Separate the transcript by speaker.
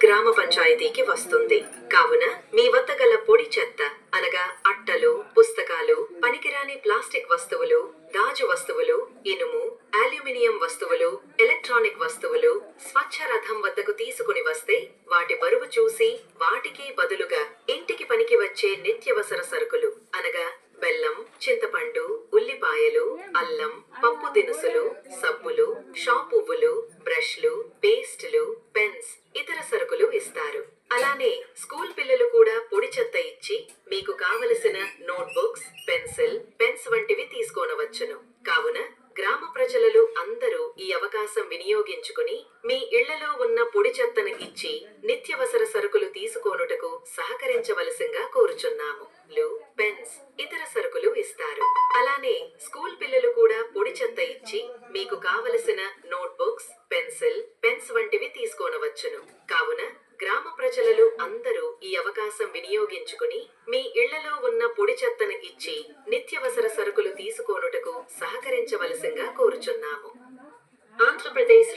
Speaker 1: గ్రామ పంచాయతీకి వస్తుంది. కావున మీ వద్ద గల పొడి చెత్త అనగా అట్టలు, పుస్తకాలు, పనికిరాని ప్లాస్టిక్ వస్తువులు, గాజు వస్తువులు, ఇనుము, అల్యూమినియం వస్తువులు, ఎలక్ట్రానిక్ వస్తువులు స్వచ్ఛ రథం వద్దకు తీసుకుని వస్తే వాటి బరువు చూసి వాటికి బదులుగా ఇంటికి పనికి వచ్చే నిత్యవసర సరుకులు అనగా బెల్లం, చింతపండు, ఉల్లిపాయలు, అల్లం, పప్పు దినుసులు, సబ్బులు, షాపువ్వులు, బ్రష్లు, పేస్టులు, పెన్స్, ఇతర సరుకులు ఇస్తారు. అలానే స్కూల్ పిల్లలు కూడా పొడి చెత్త ఇచ్చి మీకు కావలసిన నోట్బుక్స్, పెన్స్ వంటివి తీసుకోనవచ్చును. కావున గ్రామ ప్రజలు అందరూ ఈ అవకాశం వినియోగించుకుని మీ ఇళ్లలో ఉన్న పొడి చెత్తను ఇచ్చి నిత్యవసర సరుకులు తీసుకోనుటకు సహకరించవలసిందిగా కోరుచున్నాము. పెన్స్, ఇతర సరుకులు ఇస్తారు. అలానే స్కూల్ పిల్లలు కూడా పొడి చెత్త ఇచ్చి మీకు కావలసిన నోట్బుక్స్, పెన్స్ వంటివి తీసుకోనవచ్చును. కావున గ్రామ ప్రజలు అందరూ ఈ అవకాశం వినియోగించుకుని మీ ఇళ్లలో ఉన్న పొడి చెత్తను ఇచ్చి నిత్యవసర సరుకులు తీసుకోనుటకు సహకరించవలసిందిగా కోరుచున్నాము. ఆంధ్రప్రదేశ్